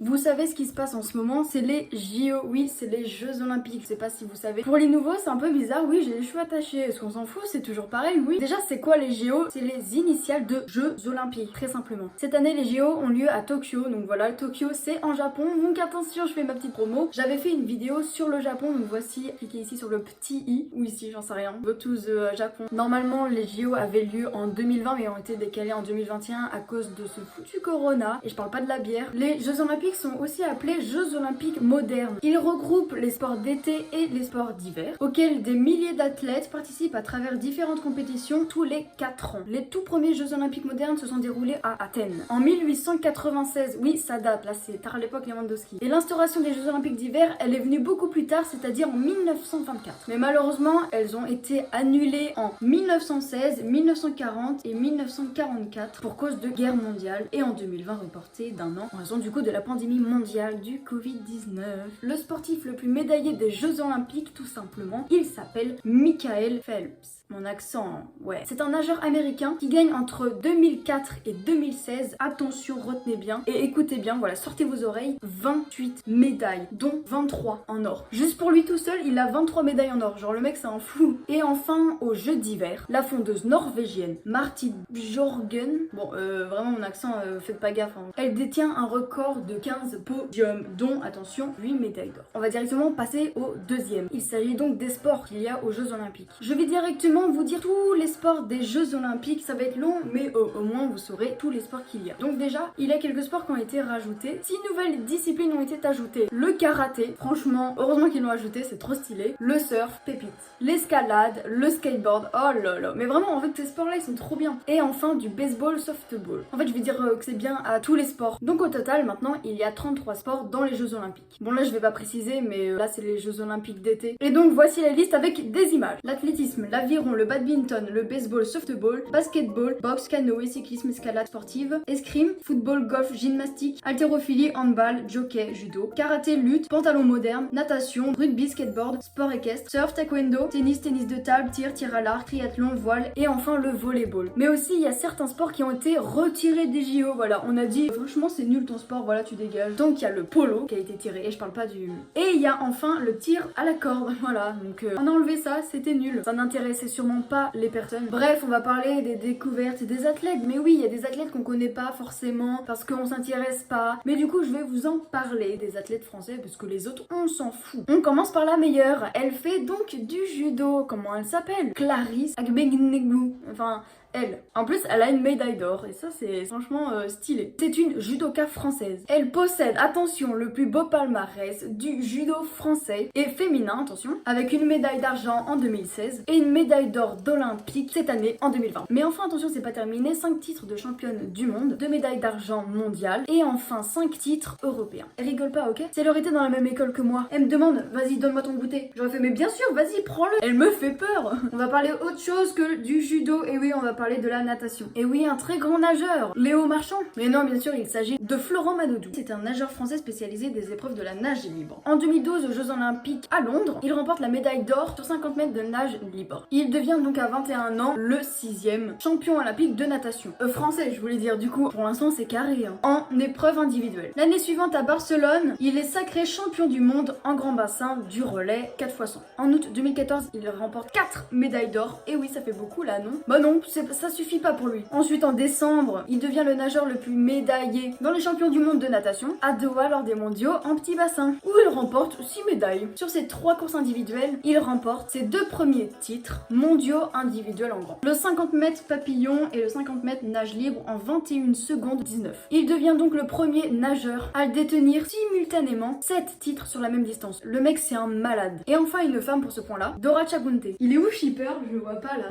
Vous savez ce qui se passe en ce moment, c'est les JO, oui, c'est les Jeux Olympiques, je sais pas si vous savez. Pour les nouveaux, c'est un peu bizarre, oui, j'ai les cheveux attachés, est-ce qu'on s'en fout? C'est toujours pareil, oui. Déjà, c'est quoi les JO? C'est les initiales de Jeux Olympiques, très simplement. Cette année, les JO ont lieu à Tokyo, donc voilà, Tokyo, c'est en Japon, donc attention, je fais ma petite promo. J'avais fait une vidéo sur le Japon, donc voici, cliquez ici sur le petit i, ou ici, j'en sais rien. Go to the Japon. Normalement, les JO avaient lieu en 2020, mais ont été décalés en 2021 à cause de ce foutu corona, et je parle pas de la bière. Les Jeux Olympiques sont aussi appelés Jeux Olympiques modernes. Ils regroupent les sports d'été et les sports d'hiver, auxquels des milliers d'athlètes participent à travers différentes compétitions tous les 4 ans. Les tout premiers Jeux Olympiques modernes se sont déroulés à Athènes. En 1896, oui, ça date, là c'est tard à l'époque Lewandowski. Et l'instauration des Jeux Olympiques d'hiver, elle est venue beaucoup plus tard, c'est-à-dire en 1924. Mais malheureusement, elles ont été annulées en 1916, 1940 et 1944 pour cause de guerre mondiale et en 2020 reportées d'un an en raison du coup de la pandémie mondiale du Covid-19. Le sportif le plus médaillé des Jeux Olympiques, tout simplement, il s'appelle Michael Phelps. Mon accent, ouais. C'est un nageur américain qui gagne entre 2004 et 2016. Attention, retenez bien et écoutez bien, voilà, sortez vos oreilles. 28 médailles, dont 23 en or. Juste pour lui tout seul, il a 23 médailles en or. Genre le mec, c'est un fou. Et enfin, aux Jeux d'hiver, la fondeuse norvégienne Martine Bjorgen, bon, vraiment mon accent, faites pas gaffe, hein. Elle détient un record de 15 podiums, dont, attention, 8 médailles d'or. On va directement passer au deuxième. Il s'agit donc des sports qu'il y a aux Jeux Olympiques. Je vais directement vous dire tous les sports des Jeux Olympiques, ça va être long, mais au moins vous saurez tous les sports qu'il y a. Donc déjà, il y a quelques sports qui ont été rajoutés. 6 nouvelles disciplines ont été ajoutées. Le karaté, franchement, heureusement qu'ils l'ont ajouté, c'est trop stylé. Le surf, pépite. L'escalade, le skateboard, oh là là. Mais vraiment, en fait, ces sports-là, ils sont trop bien. Et enfin, du baseball, softball. En fait, je vais dire que c'est bien à tous les sports. Donc au total, maintenant, il y a 33 sports dans les Jeux Olympiques. Bon là, je vais pas préciser, mais là, c'est les Jeux Olympiques d'été. Et donc, voici la liste avec des images. L'athlétisme, l'aviron, le badminton, le baseball, softball, basketball, boxe, canoë, cyclisme, escalade sportive, escrime, football, golf, gymnastique, haltérophilie, handball, jockey, judo, karaté, lutte, pantalon moderne, natation, rugby, skateboard, sport équestre, surf, taekwondo, tennis, tennis de table, tir à l'arc, triathlon, voile et enfin le volleyball. Mais aussi, il y a certains sports qui ont été retirés des JO, voilà, on a dit franchement c'est nul ton sport, voilà tu dégages. Donc il y a le polo qui a été tiré et je parle pas du... Et il y a enfin le tir à la corde, voilà, donc on a enlevé ça, c'était nul. Ça n'intéressait sûrement pas les personnes. Bref, on va parler des découvertes et des athlètes, mais oui, il y a des athlètes qu'on connaît pas forcément parce qu'on s'intéresse pas. Mais du coup, je vais vous en parler des athlètes français parce que les autres, on s'en fout. On commence par la meilleure. Elle fait donc du judo. Comment elle s'appelle? Clarisse Agbegnegbu. Enfin... elle. En plus, elle a une médaille d'or et ça c'est franchement stylé. C'est une judoka française. Elle possède, attention, le plus beau palmarès du judo français et féminin, attention, avec une médaille d'argent en 2016 et une médaille d'or d'Olympique cette année en 2020. Mais enfin, attention, c'est pas terminé, 5 titres de championne du monde, 2 médailles d'argent mondiales et enfin 5 titres européens. Elle rigole pas, ok? Si elle aurait été dans la même école que moi, elle me demande, vas-y, donne-moi ton goûter. J'aurais fait, mais bien sûr, vas-y, prends-le. Elle me fait peur. On va parler autre chose que du judo et oui, on va parler de la natation. Et oui, un très grand nageur, Léo Marchand. Mais non, bien sûr, il s'agit de Florent Manodou. C'est un nageur français spécialisé des épreuves de la nage libre. En 2012, aux Jeux Olympiques à Londres, il remporte la médaille d'or sur 50 mètres de nage libre. Il devient donc à 21 ans le 6e champion olympique de natation. Français, je voulais dire, du coup, pour l'instant c'est carré, hein. En épreuve individuelle. L'année suivante à Barcelone, il est sacré champion du monde en grand bassin du relais 4x100. En août 2014, il remporte 4 médailles d'or. Et oui, ça fait beaucoup là, non? Bah non, ça suffit pas pour lui. Ensuite, en décembre, il devient le nageur le plus médaillé dans les champions du monde de natation à Doha lors des mondiaux en petit bassin, où il remporte 6 médailles. Sur ses 3 courses individuelles, il remporte ses 2 premiers titres mondiaux individuels en grand. Le 50 mètres papillon et le 50 mètres nage libre en 21 secondes 19. Il devient donc le premier nageur à détenir simultanément 7 titres sur la même distance. Le mec, c'est un malade. Et enfin, une femme pour ce point-là, Dora Chagunte. Il est où Shipper? Je le vois pas là.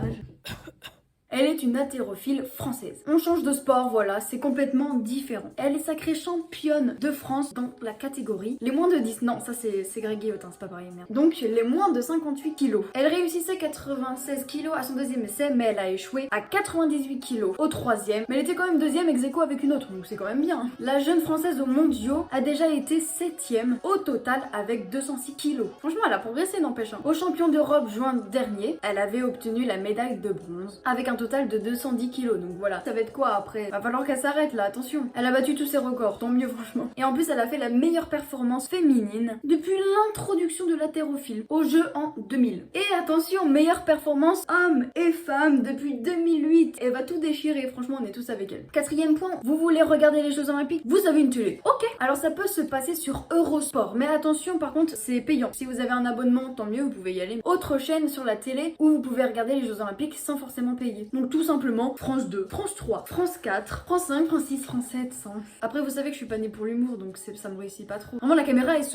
Elle est une haltérophile française. On change de sport, voilà, c'est complètement différent. Elle est sacrée championne de France dans la catégorie les moins de 10. Non, ça c'est Greg Guillotin, c'est pas pareil, merde. Donc les moins de 58 kilos. Elle réussissait 96 kilos à son deuxième essai, mais elle a échoué à 98 kilos au troisième. Mais elle était quand même deuxième ex aequo avec une autre, donc c'est quand même bien. La jeune française aux mondiaux a déjà été 7e au total avec 206 kilos. Franchement, elle a progressé, n'empêche. Au champion d'Europe juin dernier, elle avait obtenu la médaille de bronze avec un total de 210 kilos. Donc voilà, ça va être quoi après? Va falloir qu'elle s'arrête là, attention. Elle a battu tous ses records, tant mieux franchement. Et en plus, elle a fait la meilleure performance féminine depuis l'introduction de l'haltérophilie au jeu en 2000. Et attention, meilleure performance hommes et femmes depuis 2008. Elle va tout déchirer, franchement, on est tous avec elle. Quatrième point, vous voulez regarder les Jeux Olympiques? Vous avez une télé. Ok, alors ça peut se passer sur Eurosport. Mais attention, par contre, c'est payant. Si vous avez un abonnement, tant mieux, vous pouvez y aller. Autre chaîne sur la télé où vous pouvez regarder les Jeux Olympiques sans forcément payer. Donc tout simplement, France 2, France 3, France 4, France 5, France 6, France 7, 100. Après, vous savez que je suis pas née pour l'humour, donc ça me réussit pas trop. Vraiment, la caméra est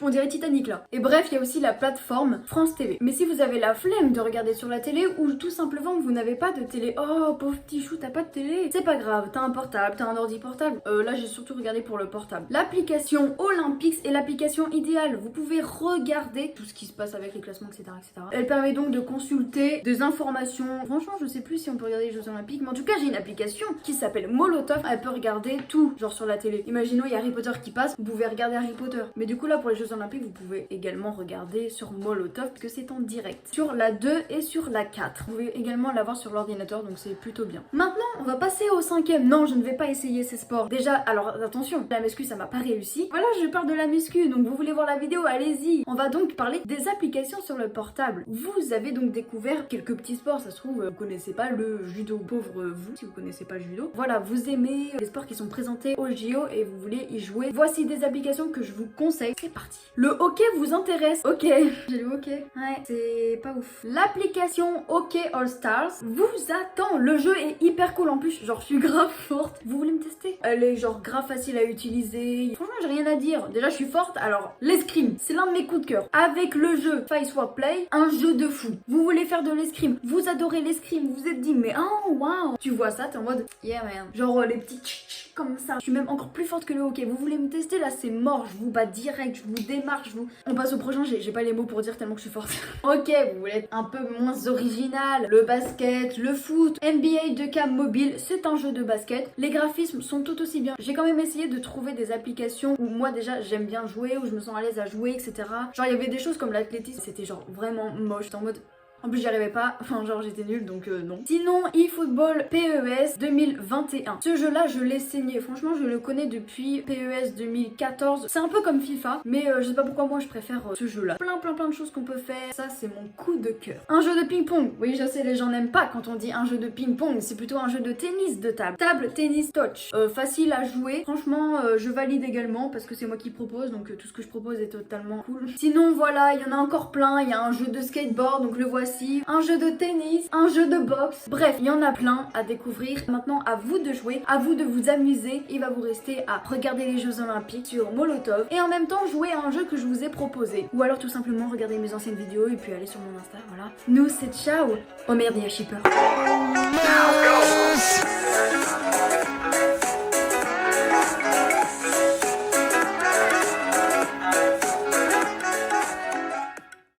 on dirait Titanic là. Et bref, il y a aussi la plateforme France TV. Mais si vous avez la flemme de regarder sur la télé ou tout simplement vous n'avez pas de télé, oh pauvre petit chou, t'as pas de télé, c'est pas grave, t'as un portable, t'as un ordi portable. Là, j'ai surtout regardé pour le portable. L'application Olympics est l'application idéale. Vous pouvez regarder tout ce qui se passe avec les classements, etc., etc. Elle permet donc de consulter des informations. Franchement, je sais plus si on peut regarder les Jeux Olympiques, mais en tout cas, j'ai une application qui s'appelle Molotov. Elle peut regarder tout, genre sur la télé. Imaginons, il y a Harry Potter qui passe, vous pouvez regarder Harry Potter. Mais du coup, là, pour les Jeux Olympiques, vous pouvez également regarder sur Molotov, parce que c'est en direct. Sur la 2 et sur la 4. Vous pouvez également l'avoir sur l'ordinateur, donc c'est plutôt bien. Maintenant, on va passer au 5e. Non, je ne vais pas essayer ces sports. Déjà, alors attention, la muscu, ça m'a pas réussi. Voilà, je parle de la muscu, donc vous voulez voir la vidéo, allez-y. On va donc parler des applications sur le portable. Vous avez donc découvert quelques petits sports, ça se trouve, vous connaissez pas le judo, pauvre vous, si vous connaissez pas le judo. Voilà, vous aimez les sports qui sont présentés au JO et vous voulez y jouer. Voici des applications que je vous conseille. C'est parti. Le hockey vous intéresse? Ok, j'ai le hockey. Ouais, c'est pas ouf. L'application Hockey All Stars vous attend. Le jeu est hyper cool en plus, genre je suis grave forte. Vous voulez me tester? Elle est genre grave facile à utiliser. Franchement, j'ai rien à dire. Déjà, je suis forte. Alors, l'escrime, c'est l'un de mes coups de cœur. Avec le jeu Five Swap Play, un jeu de fou. Vous voulez faire de l'escrime, vous adorez l'escrime, vous vous êtes dit mais oh wow. Tu vois ça, t'es en mode yeah man. Genre les petits tch comme ça. Je suis même encore plus forte que le hockey. Vous voulez me tester? Là, c'est mort. Je vous bats direct, je vous démarche, On passe au prochain, j'ai pas les mots pour dire tellement que je suis forte. Ok, vous voulez être un peu moins original. Le basket, le foot, NBA 2K mobile, c'est un jeu de basket. Les graphismes sont tout aussi bien. J'ai quand même essayé de trouver des applications où moi déjà j'aime bien jouer, où je me sens à l'aise à jouer, etc. Genre il y avait des choses comme l'athlétisme, c'était genre vraiment moche. J'étais en mode... En plus j'y arrivais pas, enfin genre j'étais nulle donc non. Sinon eFootball PES 2021. Ce jeu là je l'ai saigné, franchement je le connais depuis PES 2014. C'est un peu comme FIFA mais je sais pas pourquoi moi je préfère ce jeu là. Plein de choses qu'on peut faire, ça c'est mon coup de cœur. Un jeu de ping-pong, oui je sais les gens n'aiment pas quand on dit un jeu de ping-pong, c'est plutôt un jeu de tennis de table. Table tennis touch, facile à jouer, franchement je valide également parce que c'est moi qui propose donc tout ce que je propose est totalement cool. Sinon voilà, il y en a encore plein, il y a un jeu de skateboard donc le voici. Un jeu de tennis, un jeu de boxe, bref, il y en a plein à découvrir. Maintenant, à vous de jouer, à vous de vous amuser. Il va vous rester à regarder les Jeux Olympiques sur Molotov et en même temps jouer à un jeu que je vous ai proposé. Ou alors tout simplement regarder mes anciennes vidéos et puis aller sur mon Insta, voilà. Nous, c'est ciao. Oh merde, il y a Shipper. Ciao.